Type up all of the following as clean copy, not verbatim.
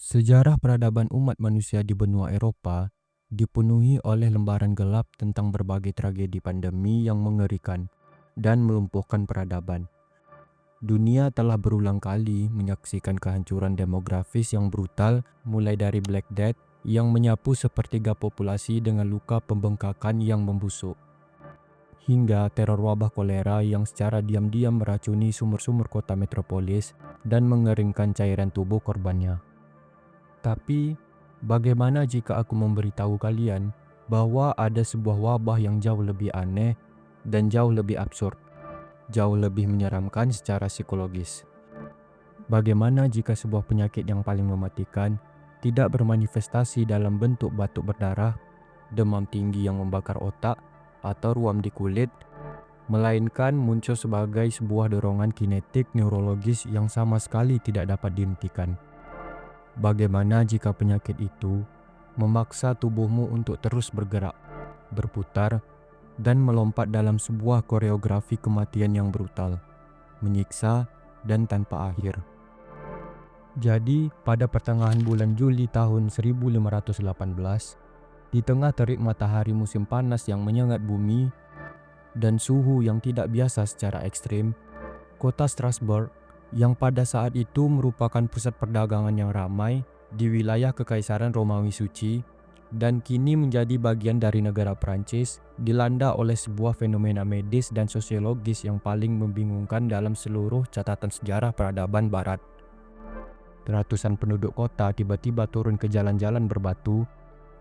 Sejarah peradaban umat manusia di benua Eropa dipenuhi oleh lembaran gelap tentang berbagai tragedi pandemi yang mengerikan dan melumpuhkan peradaban. Dunia telah berulang kali menyaksikan kehancuran demografis yang brutal, mulai dari Black Death yang menyapu sepertiga populasi dengan luka pembengkakan yang membusuk, hingga teror wabah kolera yang secara diam-diam meracuni sumur-sumur kota metropolis dan mengeringkan cairan tubuh korbannya. Tapi, bagaimana jika aku memberitahu kalian bahwa ada sebuah wabah yang jauh lebih aneh dan jauh lebih absurd, jauh lebih menyeramkan secara psikologis? Bagaimana jika sebuah penyakit yang paling mematikan tidak bermanifestasi dalam bentuk batuk berdarah, demam tinggi yang membakar otak, atau ruam di kulit, melainkan muncul sebagai sebuah dorongan kinetik neurologis yang sama sekali tidak dapat dihentikan? Bagaimana jika penyakit itu memaksa tubuhmu untuk terus bergerak, berputar, dan melompat dalam sebuah koreografi kematian yang brutal, menyiksa, dan tanpa akhir? Jadi, pada pertengahan bulan Juli tahun 1518, di tengah terik matahari musim panas yang menyengat bumi dan suhu yang tidak biasa secara ekstrim, kota Strasbourg yang pada saat itu merupakan pusat perdagangan yang ramai di wilayah Kekaisaran Romawi Suci dan kini menjadi bagian dari negara Prancis, dilanda oleh sebuah fenomena medis dan sosiologis yang paling membingungkan dalam seluruh catatan sejarah peradaban barat. Ratusan penduduk kota tiba-tiba turun ke jalan-jalan berbatu.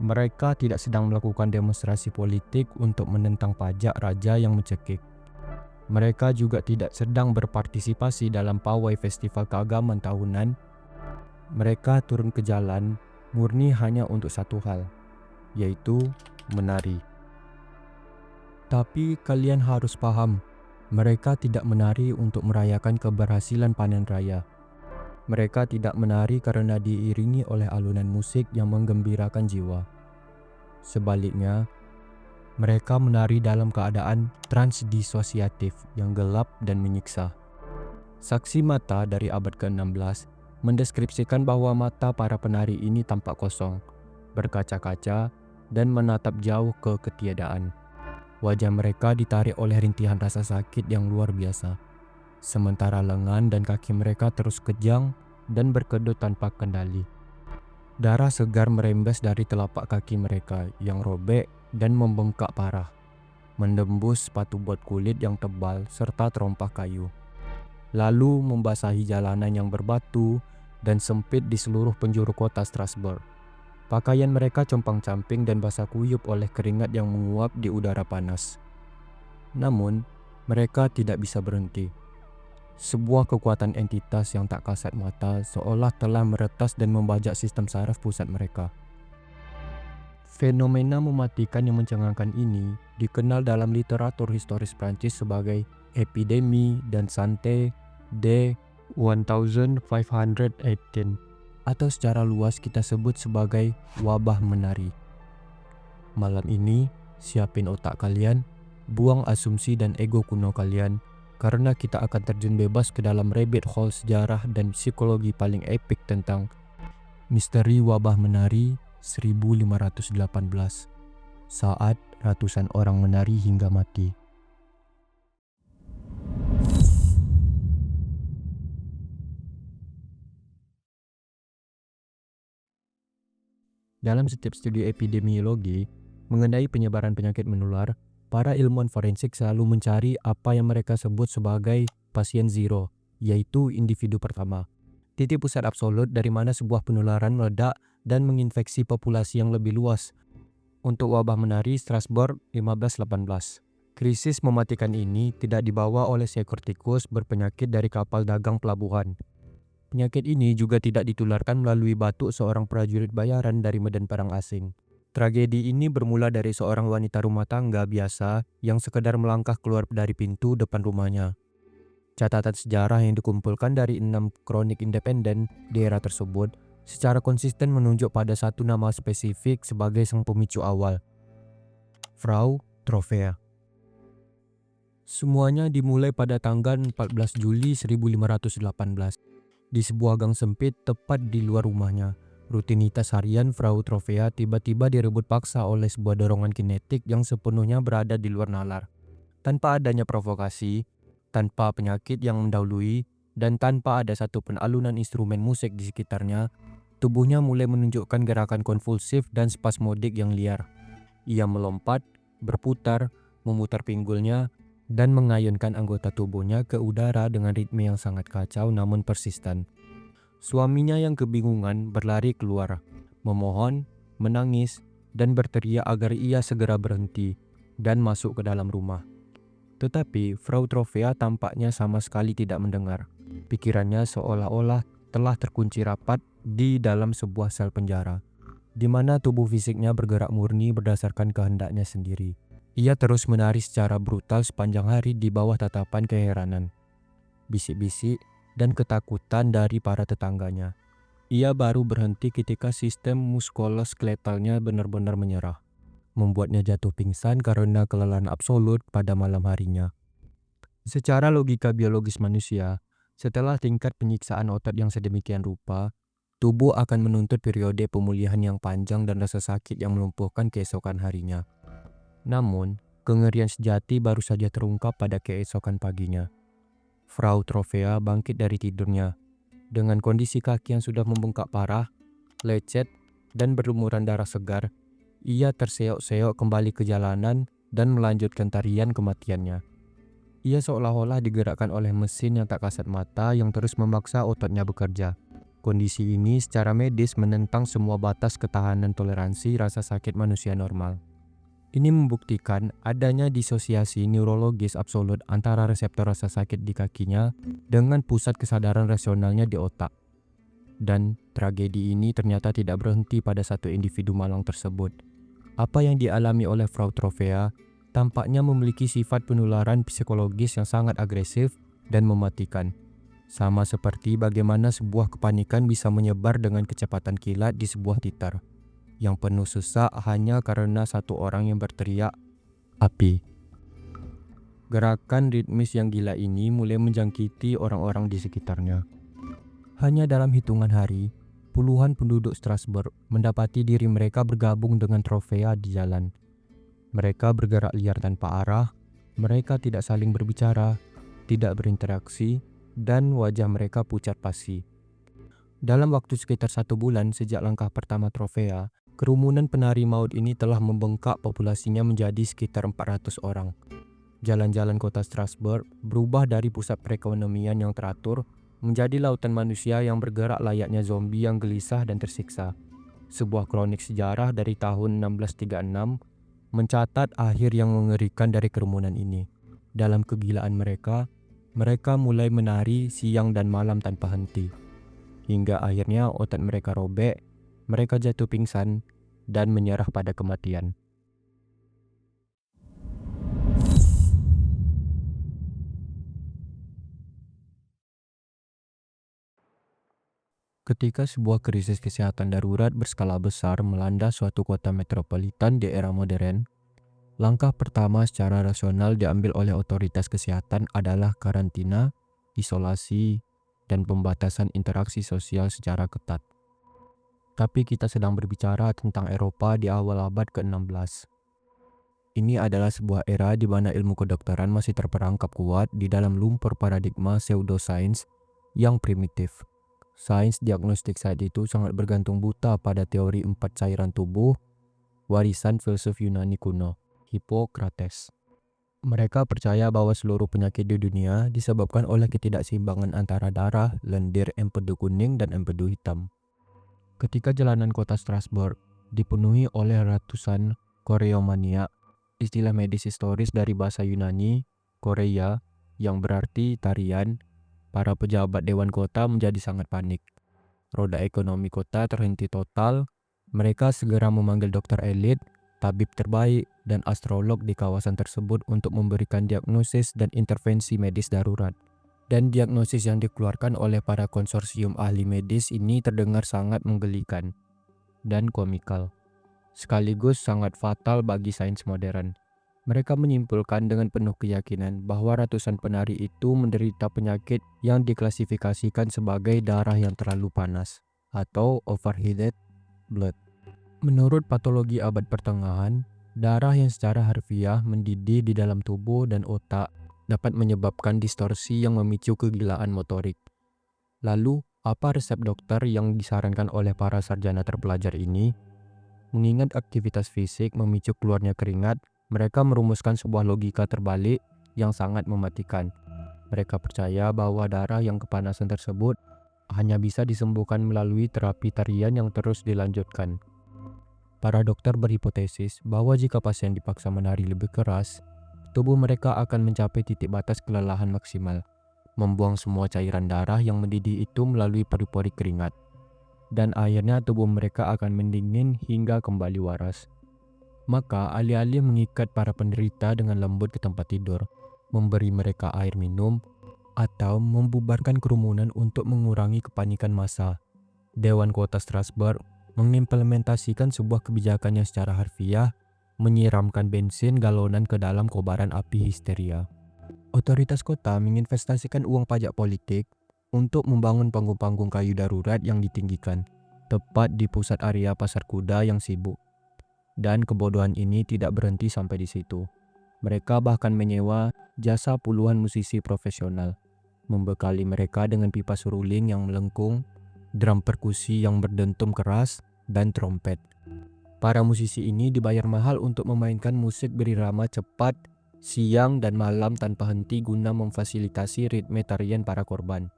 Mereka tidak sedang melakukan demonstrasi politik untuk menentang pajak raja yang mencekik. Mereka juga tidak sedang berpartisipasi dalam pawai festival keagamaan tahunan. Mereka turun ke jalan murni hanya untuk satu hal, yaitu menari. Tapi kalian harus paham, mereka tidak menari untuk merayakan keberhasilan panen raya. Mereka tidak menari karena diiringi oleh alunan musik yang menggembirakan jiwa. Sebaliknya, mereka menari dalam keadaan transdisosiatif yang gelap dan menyiksa. Saksi mata dari abad ke-16 mendeskripsikan bahwa mata para penari ini tampak kosong, berkaca-kaca, dan menatap jauh ke ketiadaan. Wajah mereka ditarik oleh rintihan rasa sakit yang luar biasa, sementara lengan dan kaki mereka terus kejang dan berkedut tanpa kendali. Darah segar merembes dari telapak kaki mereka yang robek dan membengkak parah, menembus sepatu bot kulit yang tebal serta terompah kayu, lalu membasahi jalanan yang berbatu dan sempit di seluruh penjuru kota Strasbourg. Pakaian mereka compang-camping dan basah kuyup oleh keringat yang menguap di udara panas. Namun, mereka tidak bisa berhenti. Sebuah kekuatan entitas yang tak kasat mata seolah telah meretas dan membajak sistem saraf pusat mereka. Fenomena mematikan yang mencengangkan ini dikenal dalam literatur historis Prancis sebagai epidemi dan santé de 1518, atau secara luas kita sebut sebagai wabah menari. Malam ini, siapin otak kalian, buang asumsi dan ego kuno kalian, karena kita akan terjun bebas ke dalam rabbit hole sejarah dan psikologi paling epik tentang misteri wabah menari 1518, saat ratusan orang menari hingga mati. Dalam setiap studi epidemiologi mengenai penyebaran penyakit menular, para ilmuwan forensik selalu mencari apa yang mereka sebut sebagai pasien zero, yaitu individu pertama. Titik pusat absolut dari mana sebuah penularan meledak dan menginfeksi populasi yang lebih luas. Untuk wabah menari Strasbourg 1518. Krisis mematikan ini tidak dibawa oleh seekor tikus berpenyakit dari kapal dagang pelabuhan. Penyakit ini juga tidak ditularkan melalui batuk seorang prajurit bayaran dari medan perang asing. Tragedi ini bermula dari seorang wanita rumah tangga biasa yang sekedar melangkah keluar dari pintu depan rumahnya. Catatan sejarah yang dikumpulkan dari 6 kronik independen di era tersebut secara konsisten menunjuk pada satu nama spesifik sebagai sang pemicu awal, Frau Trovea. Semuanya dimulai pada tanggal 14 Juli 1518 di sebuah gang sempit tepat di luar rumahnya. Rutinitas harian Frau Tropea tiba-tiba direbut paksa oleh sebuah dorongan kinetik yang sepenuhnya berada di luar nalar. Tanpa adanya provokasi, tanpa penyakit yang mendahului, dan tanpa ada satupun alunan instrumen musik di sekitarnya, tubuhnya mulai menunjukkan gerakan konvulsif dan spasmodik yang liar. Ia melompat, berputar, memutar pinggulnya, dan mengayunkan anggota tubuhnya ke udara dengan ritme yang sangat kacau namun persisten. Suaminya yang kebingungan berlari keluar, memohon, menangis, dan berteriak agar ia segera berhenti dan masuk ke dalam rumah. Tetapi Frau Tropea tampaknya sama sekali tidak mendengar. Pikirannya seolah-olah telah terkunci rapat di dalam sebuah sel penjara, di mana tubuh fisiknya bergerak murni berdasarkan kehendaknya sendiri. Ia terus menari secara brutal sepanjang hari di bawah tatapan keheranan, bisik-bisik, dan ketakutan dari para tetangganya. Ia baru berhenti ketika sistem muskuloskeletalnya benar-benar menyerah, membuatnya jatuh pingsan karena kelelahan absolut pada malam harinya. Secara logika biologis manusia, setelah tingkat penyiksaan otot yang sedemikian rupa, tubuh akan menuntut periode pemulihan yang panjang dan rasa sakit yang melumpuhkan keesokan harinya. Namun, kengerian sejati baru saja terungkap pada keesokan paginya. Frau Tropea bangkit dari tidurnya dengan kondisi kaki yang sudah membengkak parah, lecet, dan berlumuran darah segar. Ia terseok-seok kembali ke jalanan dan melanjutkan tarian kematiannya. Ia seolah-olah digerakkan oleh mesin yang tak kasat mata yang terus memaksa ototnya bekerja. Kondisi ini secara medis menentang semua batas ketahanan toleransi rasa sakit manusia normal. Ini membuktikan adanya disosiasi neurologis absolut antara reseptor rasa sakit di kakinya dengan pusat kesadaran rasionalnya di otak. Dan tragedi ini ternyata tidak berhenti pada satu individu malang tersebut. Apa yang dialami oleh Frau Tropea tampaknya memiliki sifat penularan psikologis yang sangat agresif dan mematikan. Sama seperti bagaimana sebuah kepanikan bisa menyebar dengan kecepatan kilat di sebuah titar yang penuh sesak hanya karena satu orang yang berteriak, "Api!" Gerakan ritmis yang gila ini mulai menjangkiti orang-orang di sekitarnya. Hanya dalam hitungan hari, puluhan penduduk Strasbourg mendapati diri mereka bergabung dengan Tropea di jalan. Mereka bergerak liar tanpa arah, mereka tidak saling berbicara, tidak berinteraksi, dan wajah mereka pucat pasi. Dalam waktu sekitar 1 bulan sejak langkah pertama Tropea, kerumunan penari maut ini telah membengkak populasinya menjadi sekitar 400 orang. Jalan-jalan kota Strasbourg berubah dari pusat perekonomian yang teratur menjadi lautan manusia yang bergerak layaknya zombie yang gelisah dan tersiksa. Sebuah kronik sejarah dari tahun 1636 mencatat akhir yang mengerikan dari kerumunan ini. Dalam kegilaan mereka, mereka mulai menari siang dan malam tanpa henti. Hingga akhirnya otot mereka robek, mereka jatuh pingsan, dan menyerah pada kematian. Ketika sebuah krisis kesehatan darurat berskala besar melanda suatu kota metropolitan di era modern, langkah pertama secara rasional diambil oleh otoritas kesehatan adalah karantina, isolasi, dan pembatasan interaksi sosial secara ketat. Tapi kita sedang berbicara tentang Eropa di awal abad ke-16. Ini adalah sebuah era di mana ilmu kedokteran masih terperangkap kuat di dalam lumpur paradigma pseudosains yang primitif. Sains diagnostik saat itu sangat bergantung buta pada teori 4 cairan tubuh, warisan filsuf Yunani kuno, Hippocrates. Mereka percaya bahwa seluruh penyakit di dunia disebabkan oleh ketidakseimbangan antara darah, lendir, empedu kuning, dan empedu hitam. Ketika jalanan kota Strasbourg dipenuhi oleh ratusan koreomaniak, istilah medis historis dari bahasa Yunani, Korea, yang berarti tarian, para pejabat dewan kota menjadi sangat panik. Roda ekonomi kota terhenti total, mereka segera memanggil dokter elit, tabib terbaik, dan astrolog di kawasan tersebut untuk memberikan diagnosis dan intervensi medis darurat. Dan diagnosis yang dikeluarkan oleh para konsorsium ahli medis ini terdengar sangat menggelikan dan komikal, sekaligus sangat fatal bagi sains modern. Mereka menyimpulkan dengan penuh keyakinan bahwa ratusan penari itu menderita penyakit yang diklasifikasikan sebagai darah yang terlalu panas. atau overheated blood. Menurut patologi abad pertengahan, darah yang secara harfiah mendidih di dalam tubuh dan otak dapat menyebabkan distorsi yang memicu kegilaan motorik. Lalu, apa resep dokter yang disarankan oleh para sarjana terpelajar ini? Mengingat aktivitas fisik memicu keluarnya keringat, mereka merumuskan sebuah logika terbalik yang sangat mematikan. Mereka percaya bahwa darah yang kepanasan tersebut hanya bisa disembuhkan melalui terapi tarian yang terus dilanjutkan. Para dokter berhipotesis bahwa jika pasien dipaksa menari lebih keras, tubuh mereka akan mencapai titik batas kelelahan maksimal, membuang semua cairan darah yang mendidih itu melalui pori-pori keringat, dan akhirnya tubuh mereka akan mendingin hingga kembali waras. Maka alih-alih mengikat para penderita dengan lembut ke tempat tidur, memberi mereka air minum, atau membubarkan kerumunan untuk mengurangi kepanikan massa, Dewan Kota Strasbourg mengimplementasikan sebuah kebijakan yang secara harfiah menyiramkan bensin galonan ke dalam kobaran api histeria. Otoritas kota menginvestasikan uang pajak politik untuk membangun panggung-panggung kayu darurat yang ditinggikan, tepat di pusat area pasar kuda yang sibuk. Dan kebodohan ini tidak berhenti sampai di situ. Mereka bahkan menyewa jasa puluhan musisi profesional, membekali mereka dengan pipa seruling yang melengkung, drum perkusi yang berdentum keras, dan trompet. Para musisi ini dibayar mahal untuk memainkan musik berirama cepat siang dan malam tanpa henti guna memfasilitasi ritme tarian para korban.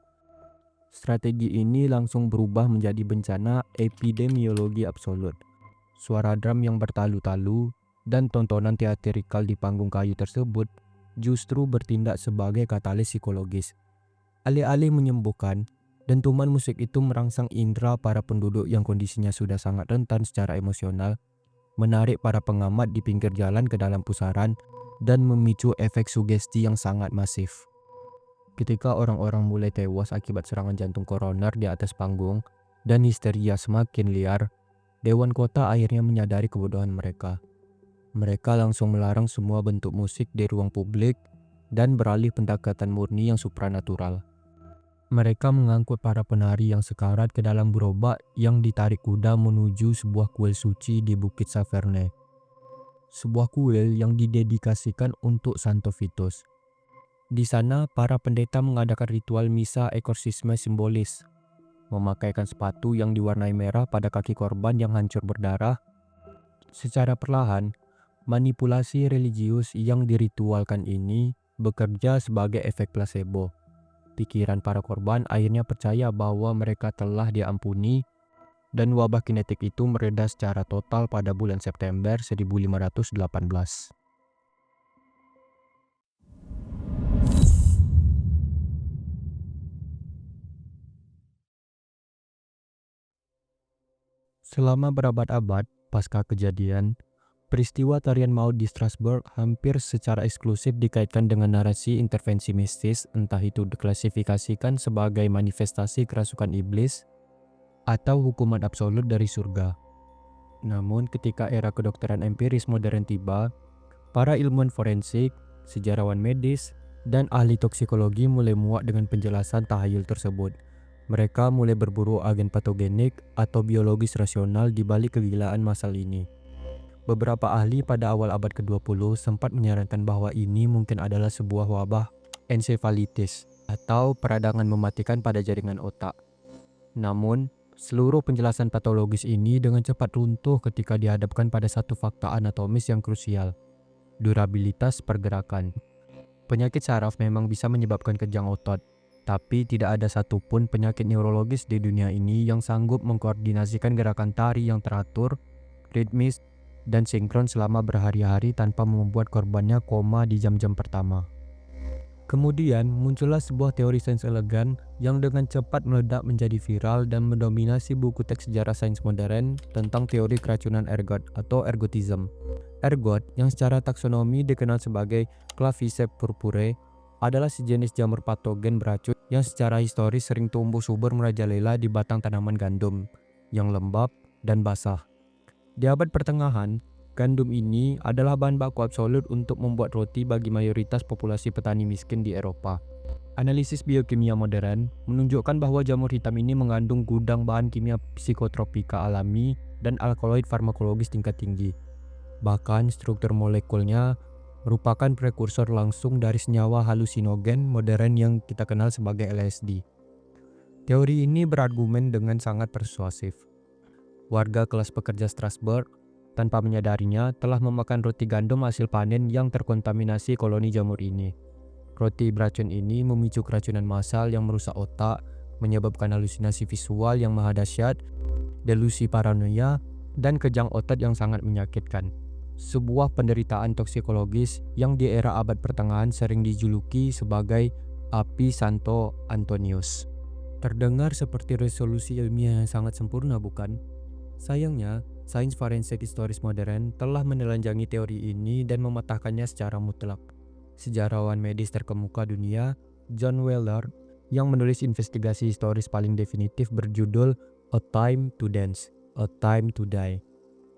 Strategi ini langsung berubah menjadi bencana epidemiologi absolut. Suara drum yang bertalu-talu dan tontonan teatrikal di panggung kayu tersebut justru bertindak sebagai katalis psikologis. Alih-alih menyembuhkan, dentuman musik itu merangsang indera para penduduk yang kondisinya sudah sangat rentan secara emosional, menarik para pengamat di pinggir jalan ke dalam pusaran, dan memicu efek sugesti yang sangat masif. Ketika orang-orang mulai tewas akibat serangan jantung koroner di atas panggung, dan histeria semakin liar, Dewan Kota akhirnya menyadari kebodohan mereka. Mereka langsung melarang semua bentuk musik di ruang publik dan beralih pendekatan murni yang supranatural. Mereka mengangkut para penari yang sekarat ke dalam gerobak yang ditarik kuda menuju sebuah kuil suci di Bukit Saverne. Sebuah kuil yang didedikasikan untuk Santo Vitus. Di sana, para pendeta mengadakan ritual misa eksorsisme simbolis, memakaikan sepatu yang diwarnai merah pada kaki korban yang hancur berdarah. Secara perlahan, manipulasi religius yang diritualkan ini bekerja sebagai efek placebo. Pikiran para korban akhirnya percaya bahwa mereka telah diampuni, dan wabah kinetik itu mereda secara total pada bulan September 1518. Selama berabad-abad pasca kejadian, peristiwa tarian maut di Strasbourg hampir secara eksklusif dikaitkan dengan narasi intervensi mistis, entah itu diklasifikasikan sebagai manifestasi kerasukan iblis atau hukuman absolut dari surga. Namun ketika era kedokteran empiris modern tiba, para ilmuwan forensik, sejarawan medis, dan ahli toksikologi mulai muak dengan penjelasan tahayul tersebut. Mereka mulai berburu agen patogenik atau biologis rasional di balik kegilaan massal ini. Beberapa ahli pada awal abad ke-20 sempat menyarankan bahwa ini mungkin adalah sebuah wabah ensefalitis atau peradangan mematikan pada jaringan otak. Namun, seluruh penjelasan patologis ini dengan cepat runtuh ketika dihadapkan pada satu fakta anatomis yang krusial, durabilitas pergerakan. Penyakit saraf memang bisa menyebabkan kejang otot, tapi tidak ada satupun penyakit neurologis di dunia ini yang sanggup mengkoordinasikan gerakan tari yang teratur, ritmis, dan sinkron selama berhari-hari tanpa membuat korbannya koma di jam-jam pertama. Kemudian muncullah sebuah teori sains elegan yang dengan cepat meledak menjadi viral dan mendominasi buku teks sejarah sains modern tentang teori keracunan ergot atau ergotism. Ergot, yang secara taksonomi dikenal sebagai Claviceps purpurae, adalah sejenis jamur patogen beracun yang secara historis sering tumbuh subur merajalela di batang tanaman gandum yang lembab dan basah. Di abad pertengahan, gandum ini adalah bahan baku absolut untuk membuat roti bagi mayoritas populasi petani miskin di Eropa. Analisis biokimia modern menunjukkan bahwa jamur hitam ini mengandung gudang bahan kimia psikotropika alami dan alkaloid farmakologis tingkat tinggi. Bahkan struktur molekulnya merupakan prekursor langsung dari senyawa halusinogen modern yang kita kenal sebagai LSD. Teori ini berargumen dengan sangat persuasif. Warga kelas pekerja Strasbourg, tanpa menyadarinya, telah memakan roti gandum hasil panen yang terkontaminasi koloni jamur ini. Roti beracun ini memicu keracunan massal yang merusak otak, menyebabkan halusinasi visual yang maha dahsyat, delusi paranoia, dan kejang otot yang sangat menyakitkan. Sebuah penderitaan toksikologis yang di era abad pertengahan sering dijuluki sebagai api Santo Antonius. Terdengar seperti resolusi ilmiah yang sangat sempurna, bukan? Sayangnya, sains forensik historis modern telah menelanjangi teori ini dan mematahkannya secara mutlak. Sejarawan medis terkemuka dunia, John Wheeler, yang menulis investigasi historis paling definitif berjudul A Time to Dance, A Time to Die,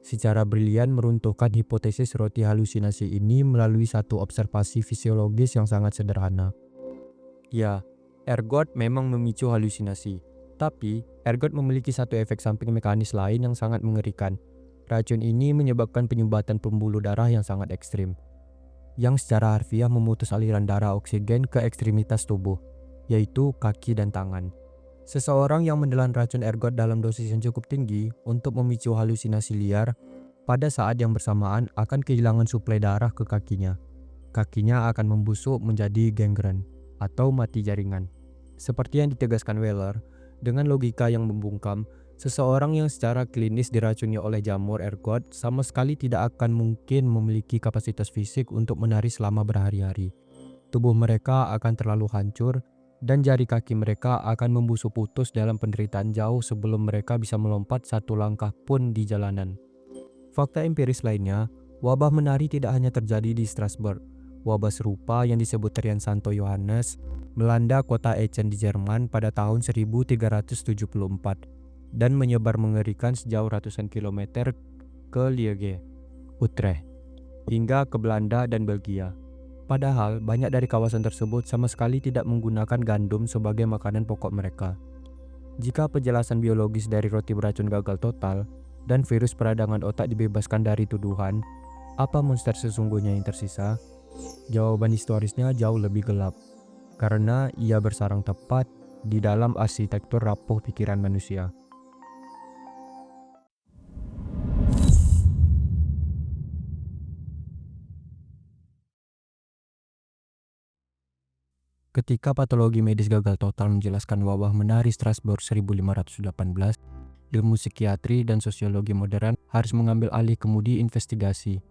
secara brilian meruntuhkan hipotesis roti halusinasi ini melalui satu observasi fisiologis yang sangat sederhana. Ya, ergot memang memicu halusinasi, tapi ergot memiliki satu efek samping mekanis lain yang sangat mengerikan. Racun ini menyebabkan penyumbatan pembuluh darah yang sangat ekstrim, yang secara harfiah memutus aliran darah oksigen ke ekstremitas tubuh, yaitu kaki dan tangan. Seseorang yang menelan racun ergot dalam dosis yang cukup tinggi untuk memicu halusinasi liar, pada saat yang bersamaan akan kehilangan suplai darah ke kakinya. Kakinya akan membusuk menjadi gangren atau mati jaringan. Seperti yang ditegaskan Wheeler, dengan logika yang membungkam, seseorang yang secara klinis diracuni oleh jamur ergot sama sekali tidak akan mungkin memiliki kapasitas fisik untuk menari selama berhari-hari. Tubuh mereka akan terlalu hancur dan jari kaki mereka akan membusuk putus dalam penderitaan jauh sebelum mereka bisa melompat satu langkah pun di jalanan. Fakta empiris lainnya, wabah menari tidak hanya terjadi di Strasbourg. Wabah serupa yang disebut tarian Santo Yohanes melanda kota Aachen di Jerman pada tahun 1374 dan menyebar mengerikan sejauh ratusan kilometer ke Liege, Utrecht, hingga ke Belanda dan Belgia. Padahal banyak dari kawasan tersebut sama sekali tidak menggunakan gandum sebagai makanan pokok mereka. Jika penjelasan biologis dari roti beracun gagal total dan virus peradangan otak dibebaskan dari tuduhan, apa monster sesungguhnya yang tersisa? Jawaban historisnya jauh lebih gelap, karena ia bersarang tepat di dalam arsitektur rapuh pikiran manusia. Ketika patologi medis gagal total menjelaskan wabah menari Strasbourg 1518, ilmu psikiatri dan sosiologi modern harus mengambil alih kemudi investigasi.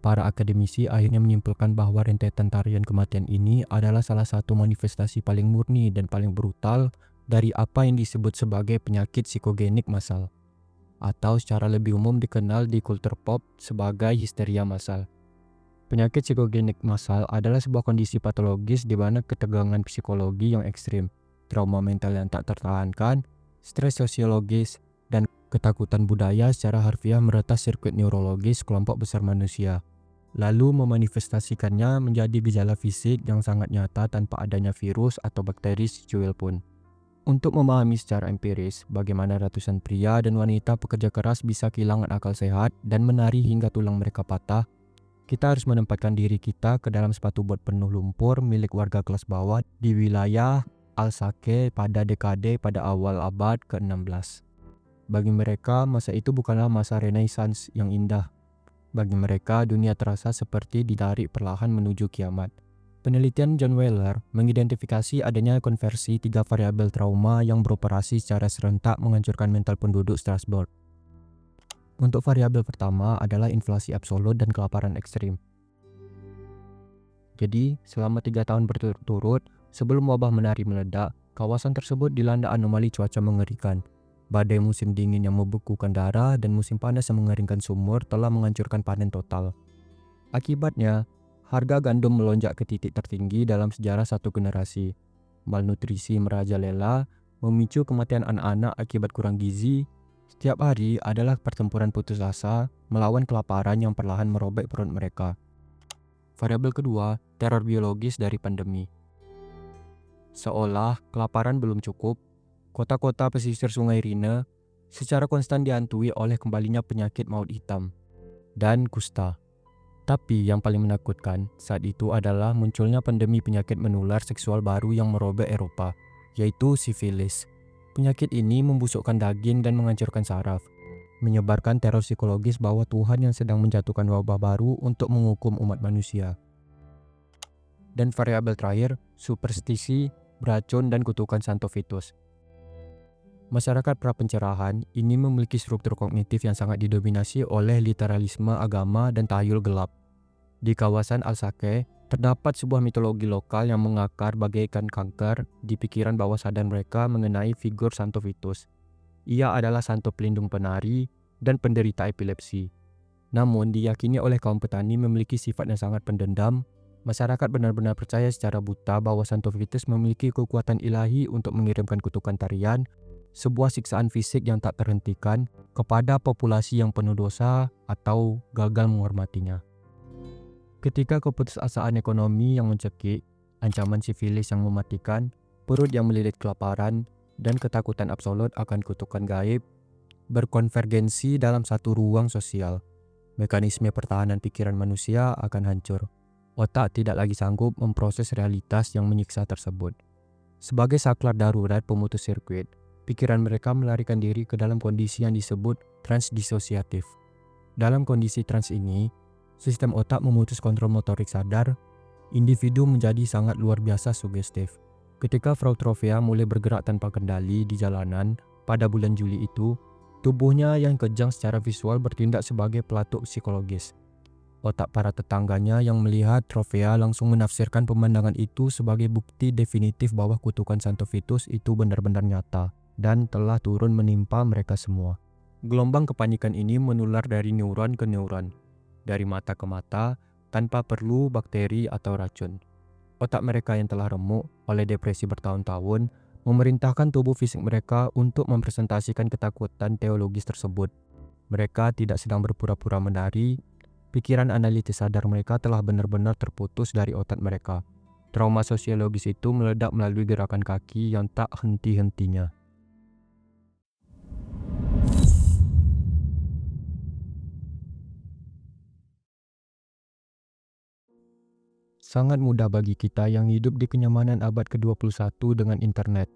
Para akademisi akhirnya menyimpulkan bahwa rentetan tarian kematian ini adalah salah satu manifestasi paling murni dan paling brutal dari apa yang disebut sebagai penyakit psikogenik massal, atau secara lebih umum dikenal di kultur pop sebagai histeria massal. Penyakit psikogenik massal adalah sebuah kondisi patologis di mana ketegangan psikologi yang ekstrim, trauma mental yang tak tertahankan, stres sosiologis, dan ketakutan budaya secara harfiah meretas sirkuit neurologis kelompok besar manusia, lalu memanifestasikannya menjadi gejala fisik yang sangat nyata tanpa adanya virus atau bakteri secuil pun. Untuk memahami secara empiris bagaimana ratusan pria dan wanita pekerja keras bisa kehilangan akal sehat dan menari hingga tulang mereka patah, kita harus menempatkan diri kita ke dalam sepatu bot penuh lumpur milik warga kelas bawah di wilayah Alsace pada dekade pada awal abad ke-16. Bagi mereka, masa itu bukanlah masa Renaissance yang indah. Bagi mereka, dunia terasa seperti ditarik perlahan menuju kiamat. Penelitian John Wheeler mengidentifikasi adanya konversi 3 variabel trauma yang beroperasi secara serentak menghancurkan mental penduduk Strasbourg. Untuk variabel pertama adalah inflasi absolut dan kelaparan ekstrim. Jadi, selama 3 tahun berturut-turut sebelum wabah menari meledak, kawasan tersebut dilanda anomali cuaca mengerikan. Badai musim dingin yang membekukan darah dan musim panas yang mengeringkan sumur telah menghancurkan panen total. Akibatnya, harga gandum melonjak ke titik tertinggi dalam sejarah satu generasi. Malnutrisi merajalela, memicu kematian anak-anak akibat kurang gizi. Setiap hari adalah pertempuran putus asa melawan kelaparan yang perlahan merobek perut mereka. Variabel kedua, teror biologis dari pandemi. Seolah kelaparan belum cukup, kota-kota pesisir Sungai Rhine secara konstan dihantui oleh kembalinya penyakit maut hitam dan kusta. Tapi yang paling menakutkan saat itu adalah munculnya pandemi penyakit menular seksual baru yang merobek Eropa, yaitu sifilis. Penyakit ini membusukkan daging dan menghancurkan saraf, menyebarkan teror psikologis bahwa Tuhan yang sedang menjatuhkan wabah baru untuk menghukum umat manusia. Dan variabel terakhir, superstisi, beracun, dan kutukan Santo Vitus. Masyarakat pra-pencerahan ini memiliki struktur kognitif yang sangat didominasi oleh literalisme agama dan tahayul gelap. Di kawasan Alsace, terdapat sebuah mitologi lokal yang mengakar bagaikan kanker di pikiran bawah sadar mereka mengenai figur Santo Vitus. Ia adalah santo pelindung penari dan penderita epilepsi. Namun diyakini oleh kaum petani memiliki sifat yang sangat pendendam. Masyarakat benar-benar percaya secara buta bahwa Santo Vitus memiliki kekuatan ilahi untuk mengirimkan kutukan tarian, sebuah siksaan fisik yang tak terhentikan kepada populasi yang penuh dosa atau gagal menghormatinya. Ketika keputusasaan ekonomi yang mencekik, ancaman sifilis yang mematikan, perut yang melilit kelaparan, dan ketakutan absolut akan kutukan gaib berkonvergensi dalam satu ruang sosial, mekanisme pertahanan pikiran manusia akan hancur. Otak tidak lagi sanggup memproses realitas yang menyiksa tersebut. Sebagai saklar darurat pemutus sirkuit, pikiran mereka melarikan diri ke dalam kondisi yang disebut transdisosiatif. Dalam kondisi trans ini, sistem otak memutus kontrol motorik sadar, individu menjadi sangat luar biasa sugestif. Ketika Frau Trovea mulai bergerak tanpa kendali di jalanan pada bulan Juli itu, tubuhnya yang kejang secara visual bertindak sebagai pelatuk psikologis. Otak para tetangganya yang melihat Trovea langsung menafsirkan pemandangan itu sebagai bukti definitif bahwa kutukan Santo Vitus itu benar-benar nyata dan telah turun menimpa mereka semua. Gelombang kepanikan ini menular dari neuron ke neuron, dari mata ke mata, tanpa perlu bakteri atau racun. Otak mereka yang telah remuk oleh depresi bertahun-tahun memerintahkan tubuh fisik mereka untuk mempresentasikan ketakutan teologis tersebut. Mereka tidak sedang berpura-pura menari. Pikiran analitis sadar mereka telah benar-benar terputus dari otak mereka. Trauma sosiologis itu meledak melalui gerakan kaki yang tak henti-hentinya. Sangat mudah bagi kita yang hidup di kenyamanan abad ke-21 dengan internet,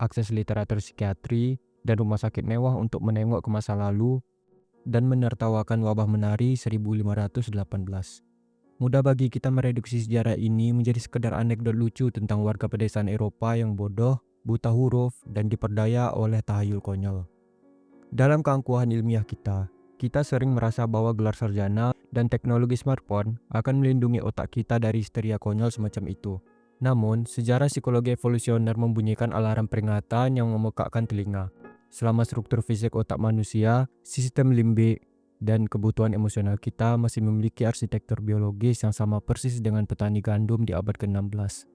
akses literatur psikiatri, dan rumah sakit mewah untuk menengok ke masa lalu dan menertawakan wabah menari 1518. Mudah bagi kita mereduksi sejarah ini menjadi sekedar anekdot lucu tentang warga pedesaan Eropa yang bodoh, buta huruf, dan diperdaya oleh tahayul konyol. Dalam keangkuhan ilmiah kita sering merasa bahwa gelar sarjana dan teknologi smartphone akan melindungi otak kita dari histeria konyol semacam itu. Namun, sejarah psikologi evolusioner membunyikan alarm peringatan yang memekakkan telinga. Selama struktur fisik otak manusia, sistem limbik, dan kebutuhan emosional kita masih memiliki arsitektur biologis yang sama persis dengan petani gandum di abad ke-16.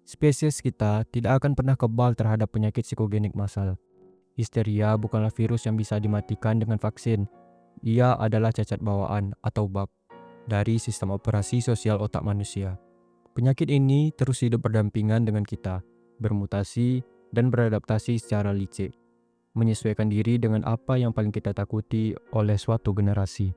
Spesies kita tidak akan pernah kebal terhadap penyakit psikogenik massal. Histeria bukanlah virus yang bisa dimatikan dengan vaksin. Ia adalah cacat bawaan atau bug dari sistem operasi sosial otak manusia. Penyakit ini terus hidup berdampingan dengan kita, bermutasi dan beradaptasi secara licik, menyesuaikan diri dengan apa yang paling kita takuti oleh suatu generasi.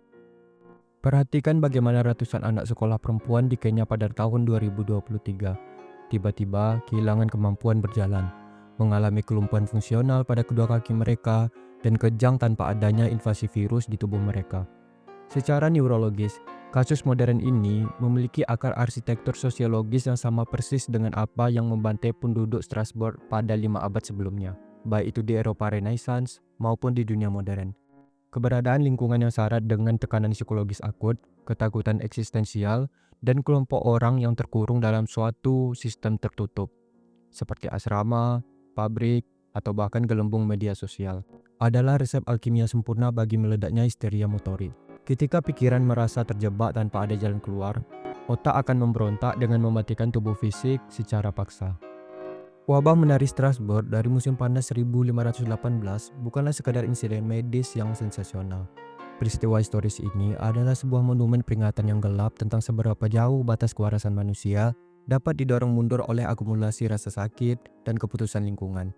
Perhatikan bagaimana ratusan anak sekolah perempuan di Kenya pada tahun 2023 tiba-tiba kehilangan kemampuan berjalan, mengalami kelumpuhan fungsional pada kedua kaki mereka, dan kejang tanpa adanya invasi virus di tubuh mereka. Secara neurologis, kasus modern ini memiliki akar arsitektur sosiologis yang sama persis dengan apa yang membantai penduduk Strasbourg pada 5 abad sebelumnya, baik itu di Eropa Renaissance maupun di dunia modern. Keberadaan lingkungan yang syarat dengan tekanan psikologis akut, ketakutan eksistensial, dan kelompok orang yang terkurung dalam suatu sistem tertutup, seperti asrama, pabrik, atau bahkan gelembung media sosial, adalah resep alkimia sempurna bagi meledaknya histeria motorik. Ketika pikiran merasa terjebak tanpa ada jalan keluar, otak akan memberontak dengan mematikan tubuh fisik secara paksa. Wabah menari Strasbourg dari musim panas 1518 bukanlah sekadar insiden medis yang sensasional. Peristiwa historis ini adalah sebuah monumen peringatan yang gelap tentang seberapa jauh batas kewarasan manusia dapat didorong mundur oleh akumulasi rasa sakit dan keputusan lingkungan.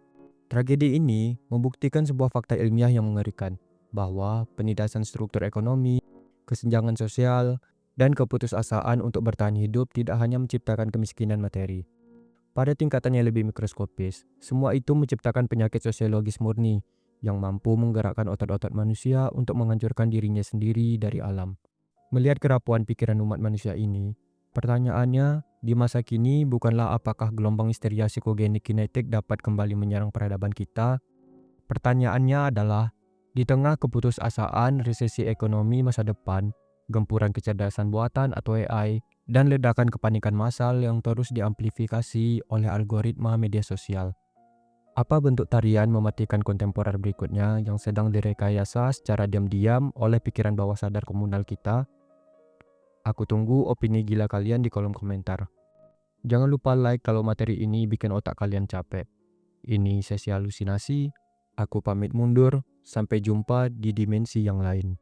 Tragedi ini membuktikan sebuah fakta ilmiah yang mengerikan, bahwa penindasan struktur ekonomi, kesenjangan sosial, dan keputusasaan untuk bertahan hidup tidak hanya menciptakan kemiskinan materi. Pada tingkatan yang lebih mikroskopis, semua itu menciptakan penyakit sosiologis murni yang mampu menggerakkan otot-otot manusia untuk menghancurkan dirinya sendiri dari alam. Melihat kerapuhan pikiran umat manusia ini, pertanyaannya di masa kini bukanlah apakah gelombang histeria psikogenik kinetik dapat kembali menyerang peradaban kita. Pertanyaannya adalah, di tengah keputusasaan resesi ekonomi masa depan, gempuran kecerdasan buatan atau AI, dan ledakan kepanikan massal yang terus diamplifikasi oleh algoritma media sosial, apa bentuk tarian mematikan kontemporer berikutnya yang sedang direkayasa secara diam-diam oleh pikiran bawah sadar komunal kita? Aku tunggu opini gila kalian di kolom komentar. Jangan lupa like kalau materi ini bikin otak kalian capek. Ini sesi halusinasi, aku pamit mundur, sampai jumpa di dimensi yang lain.